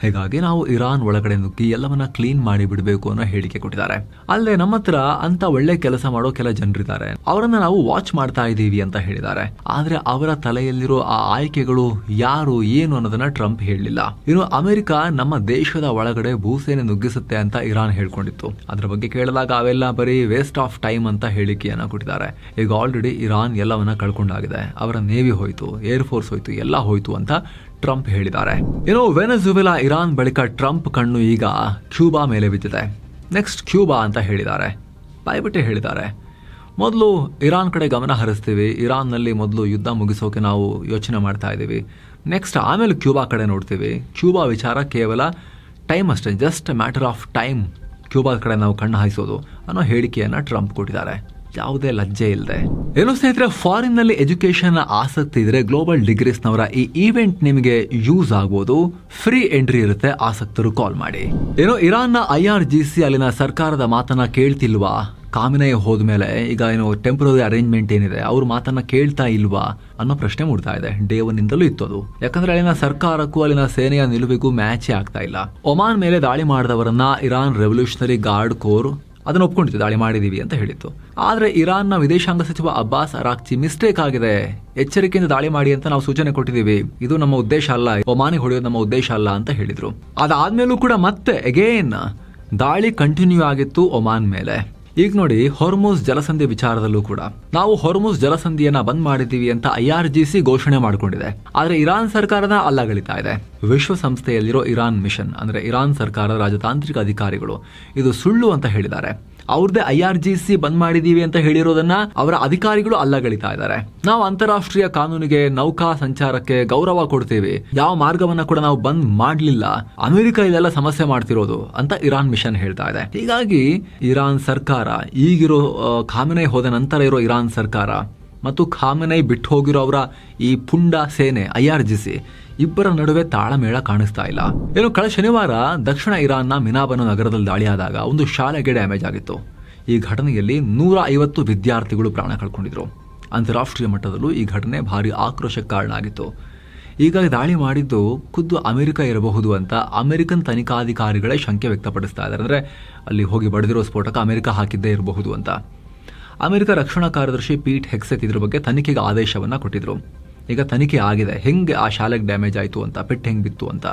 [SPEAKER 1] ಹೀಗಾಗಿ ನಾವು ಇರಾನ್ ಒಳಗಡೆ ನುಗ್ಗಿ ಎಲ್ಲವನ್ನ ಕ್ಲೀನ್ ಮಾಡಿ ಬಿಡಬೇಕು ಅನ್ನೋ ಹೇಳಿಕೆ ಕೊಟ್ಟಿದ್ದಾರೆ. ಅಲ್ಲದೆ ನಮ್ಮ ಹತ್ರ ಅಂತ ಒಳ್ಳೆ ಕೆಲಸ ಮಾಡೋ ಕೆಲ ಜನರಿದ್ದಾರೆ, ಅವರನ್ನ ನಾವು ವಾಚ್ ಮಾಡ್ತಾ ಇದ್ದೀವಿ ಅಂತ ಹೇಳಿದ್ದಾರೆ. ಆದ್ರೆ ಅವರ ತಲೆಯಲ್ಲಿರೋ ಆ ಆಯ್ಕೆಗಳು ಯಾರು ಏನು ಅನ್ನೋದನ್ನ ಟ್ರಂಪ್ ಹೇಳಲಿಲ್ಲ. ಇನ್ನು ಅಮೆರಿಕ ನಮ್ಮ ದೇಶದ ಒಳಗಡೆ ಭೂಸೇನೆ ನುಗ್ಗಿಸುತ್ತೆ ಅಂತ ಇರಾನ್ ಹೇಳ್ಕೊಂಡಿತ್ತು. ಅದ್ರ ಬಗ್ಗೆ ಕೇಳಿದಾಗ ಅವೆಲ್ಲ ಬರೀ ವೇಸ್ಟ್ ಆಫ್ ಟೈಮ್ ಅಂತ ಹೇಳಿಕೆಯನ್ನ ಕೊಟ್ಟಿದ್ದಾರೆ. ಈಗ ಆಲ್ರೆಡಿ ಇರಾನ್ ಎಲ್ಲವನ್ನ ಕಳ್ಕೊಂಡಾಗಿದೆ, ಅವರ ನೇವಿ ಹೋಯ್ತು, ಏರ್ ಫೋರ್ಸ್ ಹೋಯ್ತು, ಎಲ್ಲ ಹೋಯ್ತು ಅಂತ ಟ್ರಂಪ್ ಹೇಳಿದ್ದಾರೆ. ಇನ್ನು ವೆನೆಜುವೆಲಾ ಇರಾನ್ ಬಳಿಕ ಟ್ರಂಪ್ ಕಣ್ಣು ಈಗ ಕ್ಯೂಬಾ ಮೇಲೆ ಬಿದ್ದಿದೆ. ನೆಕ್ಸ್ಟ್ ಕ್ಯೂಬಾ ಅಂತ ಹೇಳಿದ್ದಾರೆ, ಬಾಯ್ಬಿಟ್ಟೆ ಹೇಳಿದ್ದಾರೆ. ಮೊದಲು ಇರಾನ್ ಕಡೆ ಗಮನ ಹರಿಸ್ತೀವಿ, ಇರಾನ್ನಲ್ಲಿ ಮೊದಲು ಯುದ್ಧ ಮುಗಿಸೋಕೆ ನಾವು ಯೋಚನೆ ಮಾಡ್ತಾ ಇದ್ದೀವಿ, ನೆಕ್ಸ್ಟ್ ಆಮೇಲೆ ಕ್ಯೂಬಾ ಕಡೆ ನೋಡ್ತೀವಿ. ಕ್ಯೂಬಾ ವಿಚಾರ ಕೇವಲ ಟೈಮ್ ಅಷ್ಟೇ, just matter of time Cuba ಕಡೆ ನಾವು ಕಣ್ಣು ಹಾಯಿಸೋದು ಅನ್ನೋ ಹೇಳಿಕೆಯನ್ನ ಟ್ರಂಪ್ ಕೊಟ್ಟಿದ್ದಾರೆ. ಯಾವುದೇ ಲಜ್ಜೆ ಇಲ್ಲದೆ. ಏನು ಸ್ನೇಹಿತರೆ, ಫಾರಿನ್ ನಲ್ಲಿ ಎಜುಕೇಶನ್ ಆಸಕ್ತಿ ಇದ್ರೆ ಗ್ಲೋಬಲ್ ಡಿಗ್ರೀಸ್ ನವರ ಈ ಈವೆಂಟ್ ನಿಮಗೆ ಯೂಸ್ ಆಗ್ಬೋದು. ಫ್ರೀ ಎಂಟ್ರಿ ಇರುತ್ತೆ, ಆಸಕ್ತರು ಕಾಲ್ ಮಾಡಿ. ಏನೋ ಇರಾನ್ನ IRGC ಅಲ್ಲಿನ ಸರ್ಕಾರದ ಮಾತನ್ನ ಕೇಳ್ತಿಲ್ವಾ? ಕಾಮಿನೈ ಹೋದ್ಮೇಲೆ ಈಗ ಏನು ಟೆಂಪರರಿ ಅರೇಂಜ್ಮೆಂಟ್ ಏನಿದೆ ಅವ್ರ ಮಾತನ್ನ ಕೇಳ್ತಾ ಇಲ್ವಾ ಅನ್ನೋ ಪ್ರಶ್ನೆ ಮೂಡ್ತಾ ಇದೆ. ಡೇ 1 ಇಂದಲೂ ಇತ್ತು ಅದು. ಯಾಕಂದ್ರೆ ಅಲ್ಲಿನ ಸರ್ಕಾರಕ್ಕೂ ಅಲ್ಲಿನ ಸೇನೆಯ ನಿಲುವಿಗೂ ಮ್ಯಾಚೇ ಆಗ್ತಾ ಇಲ್ಲ. ಒಮಾನ್ ಮೇಲೆ ದಾಳಿ ಮಾಡಿದವರನ್ನ ಇರಾನ್ ರೆವಲ್ಯೂಷನರಿ ಗಾರ್ಡ್ ಕೋರ್ ಅದನ್ನು ಒಪ್ಕೊಂಡಿತ್ತು, ದಾಳಿ ಮಾಡಿದೀವಿ ಅಂತ ಹೇಳಿತ್ತು. ಆದ್ರೆ ಇರಾನ್ನ ವಿದೇಶಾಂಗ ಸಚಿವ ಅಬ್ಬಾಸ್ ಅರಾಕ್ಚಿ ಮಿಸ್ಟೇಕ್ ಆಗಿದೆ, ಎಚ್ಚರಿಕೆಯಿಂದ ದಾಳಿ ಮಾಡಿ ಅಂತ ನಾವು ಸೂಚನೆ ಕೊಟ್ಟಿದ್ದೀವಿ, ಇದು ನಮ್ಮ ಉದ್ದೇಶ ಅಲ್ಲ, ಒಮಾನಿಗೆ ಹೊಡೆಯೋದು ನಮ್ಮ ಉದ್ದೇಶ ಅಲ್ಲ ಅಂತ ಹೇಳಿದ್ರು. ಅದಾದ್ಮೇಲೂ ಕೂಡ ಮತ್ತೆ ಅಗೇನ್ ದಾಳಿ ಕಂಟಿನ್ಯೂ ಆಗಿತ್ತು ಒಮಾನ್ ಮೇಲೆ. ಈಗ ನೋಡಿ, ಹೊರ್ಮುಜ್ ಜಲಸಂಧಿ ವಿಚಾರದಲ್ಲೂ ಕೂಡ ನಾವು ಹೊರ್ಮುಜ್ ಜಲಸಂಧಿಯನ್ನ ಬಂದ್ ಮಾಡಿದ್ದೀವಿ ಅಂತ IRGC ಘೋಷಣೆ ಮಾಡಿಕೊಂಡಿದೆ. ಆದ್ರೆ ಇರಾನ್ ಸರ್ಕಾರದ ಅಲ್ಲಗಳಿತಾ ಇದೆ. ವಿಶ್ವಸಂಸ್ಥೆಯಲ್ಲಿರೋ ಇರಾನ್ ಮಿಷನ್ ಅಂದ್ರೆ ಇರಾನ್ ಸರ್ಕಾರದ ರಾಜತಾಂತ್ರಿಕ ಅಧಿಕಾರಿಗಳು ಇದು ಸುಳ್ಳು ಅಂತ ಹೇಳಿದ್ದಾರೆ. ಅವ್ರದ್ದೇ IRGC ಬಂದ್ ಮಾಡಿದೀವಿ ಅಂತ ಹೇಳಿರೋದನ್ನ ಅವರ ಅಧಿಕಾರಿಗಳು ಅಲ್ಲಗಳಿತಾ ಇದ್ದಾರೆ. ನಾವು ಅಂತಾರಾಷ್ಟ್ರೀಯ ಕಾನೂನಿಗೆ, ನೌಕಾ ಸಂಚಾರಕ್ಕೆ ಗೌರವ ಕೊಡ್ತೀವಿ, ಯಾವ ಮಾರ್ಗವನ್ನ ಕೂಡ ನಾವು ಬಂದ್ ಮಾಡ್ಲಿಲ್ಲ, ಅಮೆರಿಕ ಇದೆಲ್ಲ ಸಮಸ್ಯೆ ಮಾಡ್ತಿರೋದು ಅಂತ ಇರಾನ್ ಮಿಷನ್ ಹೇಳ್ತಾ ಇದೆ. ಹೀಗಾಗಿ ಇರಾನ್ ಸರ್ಕಾರ, ಈಗಿರೋ ಖಾಮೆನೈ ಹೋದ ನಂತರ ಇರೋ ಇರಾನ್ ಸರ್ಕಾರ ಮತ್ತು ಖಾಮೆನೈ ಬಿಟ್ಟು ಹೋಗಿರೋ ಅವರ ಈ ಪುಂಡ ಸೇನೆ IRGC ಇಬ್ಬರ ನಡುವೆ ತಾಳಮೇಳ ಕಾಣಿಸ್ತಾ ಇಲ್ಲ. ಏನು ಕಳೆದ ಶನಿವಾರ ದಕ್ಷಿಣ ಇರಾನ್ನ ಮಿನಾಬನು ನಗರದಲ್ಲಿ ದಾಳಿಯಾದಾಗ ಒಂದು ಶಾಲೆಗೆ ಡ್ಯಾಮೇಜ್ ಆಗಿತ್ತು. ಈ ಘಟನೆಯಲ್ಲಿ 150 ವಿದ್ಯಾರ್ಥಿಗಳು ಪ್ರಾಣ ಕಳ್ಕೊಂಡಿದ್ರು. ಅಂತಾರಾಷ್ಟ್ರೀಯ ಮಟ್ಟದಲ್ಲೂ ಈ ಘಟನೆ ಭಾರಿ ಆಕ್ರೋಶಕ್ಕೆ ಕಾರಣ ಆಗಿತ್ತು. ಈಗ ದಾಳಿ ಮಾಡಿದ್ದು ಖುದ್ದು ಅಮೆರಿಕ ಇರಬಹುದು ಅಂತ ಅಮೆರಿಕನ್ ತನಿಖಾಧಿಕಾರಿಗಳೇ ಶಂಕೆ ವ್ಯಕ್ತಪಡಿಸ್ತಾ ಇದ್ದಾರೆ. ಅಂದರೆ ಅಲ್ಲಿ ಹೋಗಿ ಬಡಿದಿರೋ ಸ್ಫೋಟಕ ಅಮೆರಿಕ ಹಾಕಿದ್ದೇ ಇರಬಹುದು ಅಂತ. ಅಮೆರಿಕ ರಕ್ಷಣಾ ಕಾರ್ಯದರ್ಶಿ ಪೀಟ್ ಹೆಕ್ಸೆತ್ ಇದ್ರ ಬಗ್ಗೆ ತನಿಖೆಗೆ ಆದೇಶವನ್ನ ಕೊಟ್ಟಿದ್ರು. ಈಗ ತನಿಖೆ ಆಗಿದೆ, ಹೆಂಗೆ ಆ ಶಾಲೆಗೆ ಡ್ಯಾಮೇಜ್ ಆಯಿತು ಅಂತ, ಪೆಟ್ಟು ಹೆಂಗೆ ಬಿತ್ತು ಅಂತ.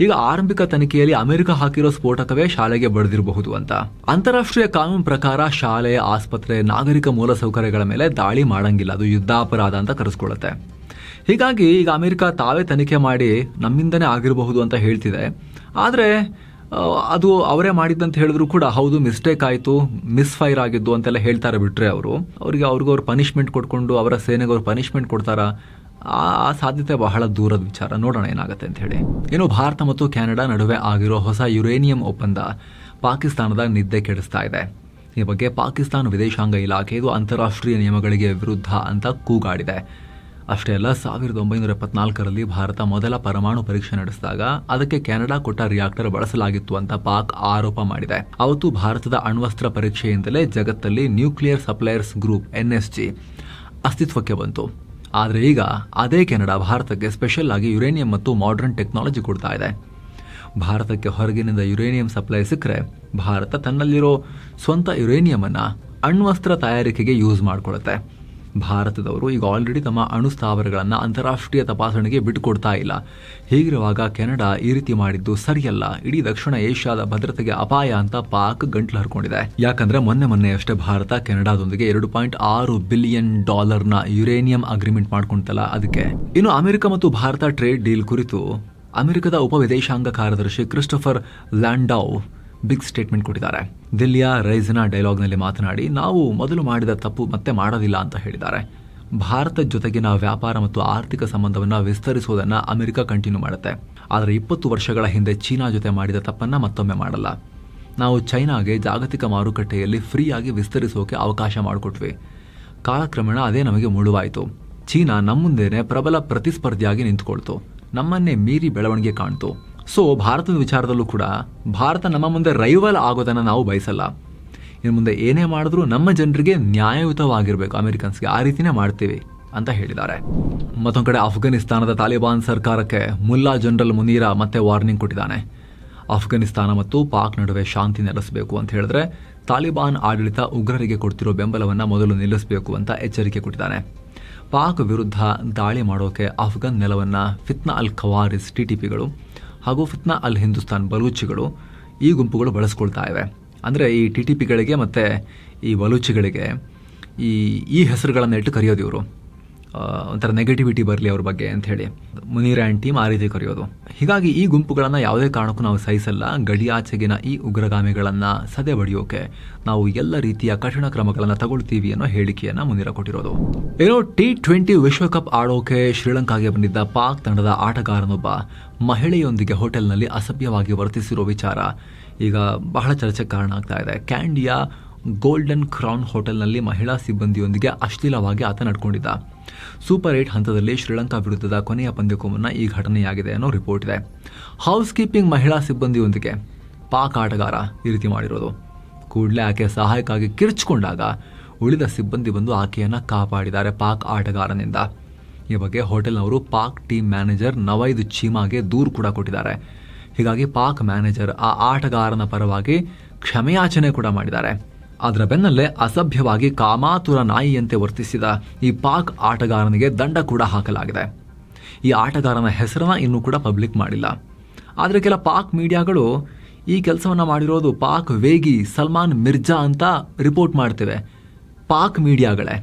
[SPEAKER 1] ಈಗ ಆರಂಭಿಕ ತನಿಖೆಯಲ್ಲಿ ಅಮೆರಿಕ ಹಾಕಿರೋ ಸ್ಫೋಟಕವೇ ಶಾಲೆಗೆ ಬಡಿದಿರಬಹುದು ಅಂತ. ಅಂತಾರಾಷ್ಟ್ರೀಯ ಕಾನೂನು ಪ್ರಕಾರ ಶಾಲೆ, ಆಸ್ಪತ್ರೆ, ನಾಗರಿಕ ಮೂಲಸೌಕರ್ಯಗಳ ಮೇಲೆ ದಾಳಿ ಮಾಡಂಗಿಲ್ಲ, ಅದು ಯುದ್ಧಾಪರಾಧ ಅಂತ ಕರೆಸ್ಕೊಳ್ಳುತ್ತೆ. ಹೀಗಾಗಿ ಈಗ ಅಮೆರಿಕ ತಾವೇ ತನಿಖೆ ಮಾಡಿ ನಮ್ಮಿಂದನೇ ಆಗಿರಬಹುದು ಅಂತ ಹೇಳ್ತಿದೆ. ಆದರೆ ಅದು ಅವರೇ ಮಾಡಿದ್ದಂತ ಹೇಳಿದ್ರು ಕೂಡ ಹೌದು ಮಿಸ್ಟೇಕ್ ಆಯಿತು, ಮಿಸ್ಫೈರ್ ಆಗಿದ್ದು ಅಂತೆಲ್ಲ ಹೇಳ್ತಾರೆ ಬಿಟ್ರೆ ಅವ್ರಿಗವ್ರು ಪನಿಷ್ಮೆಂಟ್ ಕೊಟ್ಕೊಂಡು ಅವರ ಸೇನೆಗೆ ಅವ್ರು ಪನಿಷ್ಮೆಂಟ್ ಕೊಡ್ತಾರ, ಆ ಸಾಧ್ಯತೆ ಬಹಳ ದೂರದ ವಿಚಾರ. ನೋಡೋಣ ಏನಾಗುತ್ತೆ ಅಂತ ಹೇಳಿ. ಇನ್ನು ಭಾರತ ಮತ್ತು ಕೆನಡಾ ನಡುವೆ ಆಗಿರೋ ಹೊಸ ಯುರೇನಿಯಂ ಒಪ್ಪಂದ ಪಾಕಿಸ್ತಾನದ ನಿದ್ದೆ ಕೆಡಿಸ್ತಾ ಇದೆ. ಈ ಬಗ್ಗೆ ಪಾಕಿಸ್ತಾನ ವಿದೇಶಾಂಗ ಇಲಾಖೆ ಇದು ಅಂತಾರಾಷ್ಟ್ರೀಯ ನಿಯಮಗಳಿಗೆ ವಿರುದ್ಧ ಅಂತ ಕೂಗಾಡಿದೆ. ಅಷ್ಟೇ ಅಲ್ಲ, 1974ರಲ್ಲಿ ಭಾರತ ಮೊದಲ ಪರಮಾಣು ಪರೀಕ್ಷೆ ನಡೆಸಿದಾಗ ಅದಕ್ಕೆ ಕೆನಡಾ ಕೊಟ್ಟ ರಿಯಾಕ್ಟರ್ ಬಳಸಲಾಗಿತ್ತು ಅಂತ ಪಾಕ್ ಆರೋಪ ಮಾಡಿದೆ. ಅವತ್ತು ಭಾರತದ ಅಣ್ವಸ್ತ್ರ ಪರೀಕ್ಷೆಯಿಂದಲೇ ಜಗತ್ತಲ್ಲಿ ನ್ಯೂಕ್ಲಿಯರ್ ಸಪ್ಲೈಯರ್ಸ್ ಗ್ರೂಪ್ NSG ಅಸ್ತಿತ್ವಕ್ಕೆ ಬಂತು. ಆದರೆ ಈಗ ಅದೇ ಕೆನಡಾ ಭಾರತಕ್ಕೆ ಸ್ಪೆಷಲ್ ಆಗಿ ಯುರೇನಿಯಂ ಮತ್ತು ಮಾಡರ್ನ್ ಟೆಕ್ನಾಲಜಿ ಕೊಡ್ತಾ ಇದೆ. ಭಾರತಕ್ಕೆ ಹೊರಗಿನಿಂದ ಯುರೇನಿಯಂ ಸಪ್ಲೈ ಸಿಕ್ಕರೆ ಭಾರತ ತನ್ನಲ್ಲಿರೋ ಸ್ವಂತ ಯುರೇನಿಯಂ ಅನ್ನ ಅಣ್ವಸ್ತ್ರ ತಯಾರಿಕೆಗೆ ಯೂಸ್ ಮಾಡಿಕೊಳ್ಳುತ್ತೆ. ಭಾರತದವರು ಈಗ ಆಲ್ರೆಡಿ ತಮ್ಮ ಅಣು ಸ್ಥಾವರಗಳನ್ನು ಅಂತಾರಾಷ್ಟ್ರೀಯ ತಪಾಸಣೆಗೆ ಬಿಟ್ಟುಕೊಡ್ತಾ ಇಲ್ಲ. ಹೀಗಿರುವಾಗ ಕೆನಡಾ ಈ ರೀತಿ ಮಾಡಿದ್ದು ಸರಿಯಲ್ಲ, ಇಡೀ ದಕ್ಷಿಣ ಏಷ್ಯಾದ ಭದ್ರತೆಗೆ ಅಪಾಯ ಅಂತ ಪಾಕ್ ಗಂಟ್ಲು ಹರ್ಕೊಂಡಿದೆ. ಯಾಕಂದ್ರೆ ಮೊನ್ನೆಯಷ್ಟೇ ಭಾರತ ಕೆನಡಾದೊಂದಿಗೆ $2.6 ಬಿಲಿಯನ್ ಯುರೇನಿಯಂ ಅಗ್ರಿಮೆಂಟ್ ಮಾಡ್ಕೊಂತಲ್ಲ ಅದಕ್ಕೆ. ಇನ್ನು ಅಮೆರಿಕ ಮತ್ತು ಭಾರತ ಟ್ರೇಡ್ ಡೀಲ್ ಕುರಿತು ಅಮೆರಿಕದ ಉಪ ವಿದೇಶಾಂಗ ಕಾರ್ಯದರ್ಶಿ ಕ್ರಿಸ್ಟೋಫರ್ ಲ್ಯಾಂಡೌ ಬಿಗ್ ಸ್ಟೇಟ್ಮೆಂಟ್ ಕೊಟ್ಟಿದ್ದಾರೆ. ದಿಲ್ಲಿಯ ರೈಸಿನಾ ಡೈಲಾಗ್ನಲ್ಲಿ ಮಾತನಾಡಿ, ನಾವು ಮೊದಲು ಮಾಡಿದ ತಪ್ಪು ಮತ್ತೆ ಮಾಡೋದಿಲ್ಲ ಅಂತ ಹೇಳಿದ್ದಾರೆ. ಭಾರತದ ಜೊತೆಗಿನ ವ್ಯಾಪಾರ ಮತ್ತು ಆರ್ಥಿಕ ಸಂಬಂಧವನ್ನು ವಿಸ್ತರಿಸುವುದನ್ನು ಅಮೆರಿಕ ಕಂಟಿನ್ಯೂ ಮಾಡುತ್ತೆ. ಆದರೆ 20 ವರ್ಷಗಳ ಹಿಂದೆ ಚೀನಾ ಜೊತೆ ಮಾಡಿದ ತಪ್ಪನ್ನು ಮತ್ತೊಮ್ಮೆ ಮಾಡಲ್ಲ. ನಾವು ಚೈನಾಗೆ ಜಾಗತಿಕ ಮಾರುಕಟ್ಟೆಯಲ್ಲಿ ಫ್ರೀಯಾಗಿ ವಿಸ್ತರಿಸೋಕೆ ಅವಕಾಶ ಮಾಡಿಕೊಟ್ವಿ. ಕಾಲಕ್ರಮೇಣ ಅದೇ ನಮಗೆ ಮುಳುವಾಯಿತು. ಚೀನಾ ನಮ್ಮ ಮುಂದೆನೇ ಪ್ರಬಲ ಪ್ರತಿಸ್ಪರ್ಧಿಯಾಗಿ ನಿಂತುಕೊಳ್ತು, ನಮ್ಮನ್ನೇ ಮೀರಿ ಬೆಳವಣಿಗೆ ಕಾಣ್ತು. ಸೊ ಭಾರತದ ವಿಚಾರದಲ್ಲೂ ಕೂಡ ಭಾರತ ನಮ್ಮ ಮುಂದೆ ರೈವಲ್ ಆಗೋದನ್ನು ನಾವು ಬಯಸಲ್ಲ. ಇನ್ನು ಮುಂದೆ ಏನೇ ಮಾಡಿದ್ರೂ ನಮ್ಮ ಜನರಿಗೆ ನ್ಯಾಯಯುತವಾಗಿರಬೇಕು, ಅಮೆರಿಕನ್ಸ್ಗೆ ಆ ರೀತಿನೇ ಮಾಡ್ತೀವಿ ಅಂತ ಹೇಳಿದ್ದಾರೆ. ಮತ್ತೊಂದು ಕಡೆ ಅಫ್ಘಾನಿಸ್ತಾನದ ತಾಲಿಬಾನ್ ಸರ್ಕಾರಕ್ಕೆ ಮುಲ್ಲಾ ಜನರಲ್ ಮುನೀರಾ ಮತ್ತೆ ವಾರ್ನಿಂಗ್ ಕೊಟ್ಟಿದ್ದಾನೆ. ಅಫ್ಘಾನಿಸ್ತಾನ ಮತ್ತು ಪಾಕ್ ನಡುವೆ ಶಾಂತಿ ನೆಲೆಸಬೇಕು ಅಂತ ಹೇಳಿದ್ರೆ ತಾಲಿಬಾನ್ ಆಡಳಿತ ಉಗ್ರರಿಗೆ ಕೊಡ್ತಿರೋ ಬೆಂಬಲವನ್ನು ಮೊದಲು ನಿಲ್ಲಿಸಬೇಕು ಅಂತ ಎಚ್ಚರಿಕೆ ಕೊಟ್ಟಿದ್ದಾನೆ. ಪಾಕ್ ವಿರುದ್ಧ ದಾಳಿ ಮಾಡೋಕೆ ಅಫ್ಘಾನ್ ನೆಲವನ್ನು ಫಿತ್ನಾ ಅಲ್ ಖವಾರಿಸ್ TTPಗಳು ಹಾಗೂ ಫಿತ್ನಾ ಅಲ್ ಹಿಂದೂಸ್ತಾನ್ ಬಲೂಚಿಗಳು ಈ ಗುಂಪುಗಳು ಬಳಸ್ಕೊಳ್ತಾ ಇವೆ. ಅಂದರೆ ಈ TTPಗಳಿಗೆ ಮತ್ತು ಈ ಬಲೂಚಿಗಳಿಗೆ ಈ ಹೆಸರುಗಳನ್ನು ಇಟ್ಟು ಕರೆಯೋದು ಇವರು, ಒಂಥರ ನೆಗೆಟಿವಿಟಿ ಬರಲಿ ಅವ್ರ ಬಗ್ಗೆ ಅಂತ ಹೇಳಿ ಮುನೀರ್ ಆ್ಯಂಡ್ ಟೀಮ್ ಆ ರೀತಿ ಕರೆಯೋದು. ಹೀಗಾಗಿ ಈ ಗುಂಪುಗಳನ್ನು ಯಾವುದೇ ಕಾರಣಕ್ಕೂ ನಾವು ಸಹಿಸಲ್ಲ. ಗಡಿಯಾಚೆಗಿನ ಈ ಉಗ್ರಗಾಮಿಗಳನ್ನು ಸದೆ ಬಡಿಯೋಕೆ ನಾವು ಎಲ್ಲ ರೀತಿಯ ಕಠಿಣ ಕ್ರಮಗಳನ್ನು ತಗೊಳ್ತೀವಿ ಅನ್ನೋ ಹೇಳಿಕೆಯನ್ನು ಮುನೀರ ಕೊಟ್ಟಿರೋದು. ಏನೋ T20 ವಿಶ್ವಕಪ್ ಆಡೋಕೆ ಶ್ರೀಲಂಕಾಗೆ ಬಂದಿದ್ದ ಪಾಕ್ ತಂಡದ ಆಟಗಾರನೊಬ್ಬ ಮಹಿಳೆಯೊಂದಿಗೆ ಹೋಟೆಲ್ನಲ್ಲಿ ಅಸಭ್ಯವಾಗಿ ವರ್ತಿಸಿರೋ ವಿಚಾರ ಈಗ ಬಹಳ ಚರ್ಚೆಗೆ ಕಾರಣ ಆಗ್ತಾ ಇದೆ. ಕ್ಯಾಂಡಿಯಾ ಗೋಲ್ಡನ್ ಕ್ರೌನ್ ಹೋಟೆಲ್ನಲ್ಲಿ ಮಹಿಳಾ ಸಿಬ್ಬಂದಿಯೊಂದಿಗೆ ಅಶ್ಲೀಲವಾಗಿ ಆತ ನಡ್ಕೊಂಡಿದ್ದ. ಸೂಪರ್ 8 ಹಂತದಲ್ಲಿ ಶ್ರೀಲಂಕಾ ವಿರುದ್ಧದ ಕೊನೆಯ ಪಂದ್ಯಕ್ಕೂ ಮುನ್ನ ಈ ಘಟನೆಯಾಗಿದೆ ಅನ್ನೋ ರಿಪೋರ್ಟ್ ಇದೆ. ಹೌಸ್ ಕೀಪಿಂಗ್ ಮಹಿಳಾ ಸಿಬ್ಬಂದಿಯೊಂದಿಗೆ ಪಾಕ್ ಆಟಗಾರ ಈ ರೀತಿ ಮಾಡಿರೋದು. ಕೂಡಲೇ ಆಕೆ ಸಹಾಯಕ್ಕಾಗಿ ಕಿರ್ಚಿಕೊಂಡಾಗ ಉಳಿದ ಸಿಬ್ಬಂದಿ ಬಂದು ಆಕೆಯನ್ನು ಕಾಪಾಡಿದ್ದಾರೆ ಪಾಕ್ ಆಟಗಾರನಿಂದ. ಈ ಬಗ್ಗೆ ಹೋಟೆಲ್ನವರು ಪಾಕ್ ಟೀಮ್ ಮ್ಯಾನೇಜರ್ ನವೈದ್ ಚೀಮಾಗೆ ದೂರು ಕೂಡ ಕೊಟ್ಟಿದ್ದಾರೆ. ಹೀಗಾಗಿ ಪಾಕ್ ಮ್ಯಾನೇಜರ್ ಆ ಆಟಗಾರನ ಪರವಾಗಿ ಕ್ಷಮೆಯಾಚನೆ ಕೂಡ ಮಾಡಿದ್ದಾರೆ. ಅದರ ಬೆನ್ನಲ್ಲೇ ಅಸಭ್ಯವಾಗಿ ಕಾಮಾತುರ ನಾಯಿಯಂತೆ ವರ್ತಿಸಿದ ಈ ಪಾಕ್ ಆಟಗಾರನಿಗೆ ದಂಡ ಕೂಡ ಹಾಕಲಾಗಿದೆ. ಈ ಆಟಗಾರನ ಹೆಸರನ್ನ ಇನ್ನೂ ಕೂಡ ಪಬ್ಲಿಕ್ ಮಾಡಿಲ್ಲ. ಆದರೆ ಕೆಲ ಪಾಕ್ ಮೀಡಿಯಾಗಳು ಈ ಕೆಲಸವನ್ನು ಮಾಡಿರೋದು ಪಾಕ್ ವೇಗಿ ಸಲ್ಮಾನ್ ಮಿರ್ಜಾ ಅಂತ ರಿಪೋರ್ಟ್ ಮಾಡ್ತಿವೆ, ಪಾಕ್ ಮೀಡಿಯಾಗಳೇ.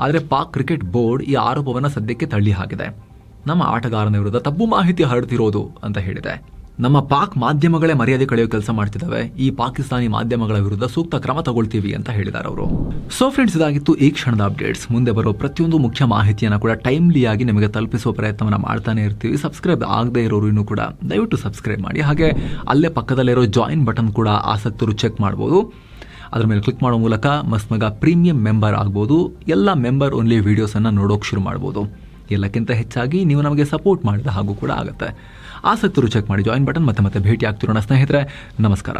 [SPEAKER 1] ಆದರೆ ಪಾಕ್ ಕ್ರಿಕೆಟ್ ಬೋರ್ಡ್ ಈ ಆರೋಪವನ್ನು ಸದ್ಯಕ್ಕೆ ತಳ್ಳಿ ಹಾಕಿದೆ. ನಮ್ಮ ಆಟಗಾರನ ವಿರುದ್ಧ ತಪ್ಪು ಮಾಹಿತಿ ಹರಡ್ತಿರೋದು ಅಂತ ಹೇಳಿದೆ. ನಮ್ಮ ಪಾಕ್ ಮಾಧ್ಯಮಗಳೇ ಮರ್ಯಾದೆ ಕಳೆಯೋ ಕೆಲಸ ಮಾಡ್ತಿದ್ದಾವೆ, ಈ ಪಾಕಿಸ್ತಾನಿ ಮಾಧ್ಯಮಗಳ ವಿರುದ್ಧ ಸೂಕ್ತ ಕ್ರಮ ತಗೊಳ್ತೀವಿ ಅಂತ ಹೇಳಿದ್ದಾರೆ ಅವರು. ಸೊ ಫ್ರೆಂಡ್ಸ್, ಇದಾಗಿತ್ತು ಈ ಕ್ಷಣದ ಅಪ್ಡೇಟ್ಸ್. ಮುಂದೆ ಬರೋ ಪ್ರತಿಯೊಂದು ಮುಖ್ಯ ಮಾಹಿತಿಯನ್ನು ಕೂಡ ಟೈಮ್ಲಿಯಾಗಿ ನಿಮಗೆ ತಲುಪಿಸುವ ಪ್ರಯತ್ನವನ್ನು ಮಾಡ್ತಾನೆ ಇರ್ತೀವಿ. ಸಬ್ಸ್ಕ್ರೈಬ್ ಆಗದೆ ಇರೋರು ಇನ್ನೂ ಕೂಡ ದಯವಿಟ್ಟು ಸಬ್ಸ್ಕ್ರೈಬ್ ಮಾಡಿ. ಹಾಗೆ ಅಲ್ಲೇ ಪಕ್ಕದಲ್ಲಿರೋ ಜಾಯಿನ್ ಬಟನ್ ಕೂಡ ಆಸಕ್ತರು ಚೆಕ್ ಮಾಡ್ಬೋದು. ಅದರ ಮೇಲೆ ಕ್ಲಿಕ್ ಮಾಡೋ ಮೂಲಕ ಮಸ್ತ್ ಪ್ರೀಮಿಯಂ ಮೆಂಬರ್ ಆಗ್ಬೋದು. ಎಲ್ಲ ಮೆಂಬರ್ ಓನ್ಲಿ ವೀಡಿಯೋಸನ್ನು ನೋಡೋಕೆ ಶುರು ಮಾಡ್ಬೋದು. ಎಲ್ಲಕ್ಕಿಂತ ಹೆಚ್ಚಾಗಿ ನೀವು ನಮಗೆ ಸಪೋರ್ಟ್ ಮಾಡಿದ ಹಾಗೂ ಕೂಡ ಆಗುತ್ತೆ. ಆಸಕ್ತರು ಚೆಕ್ ಮಾಡಿ ಜಾಯಿನ್ ಬಟನ್. ಮತ್ತೆ ಭೇಟಿ ಆಗ್ತಿರೋಣ ಸ್ನೇಹಿತರೆ. ನಮಸ್ಕಾರ.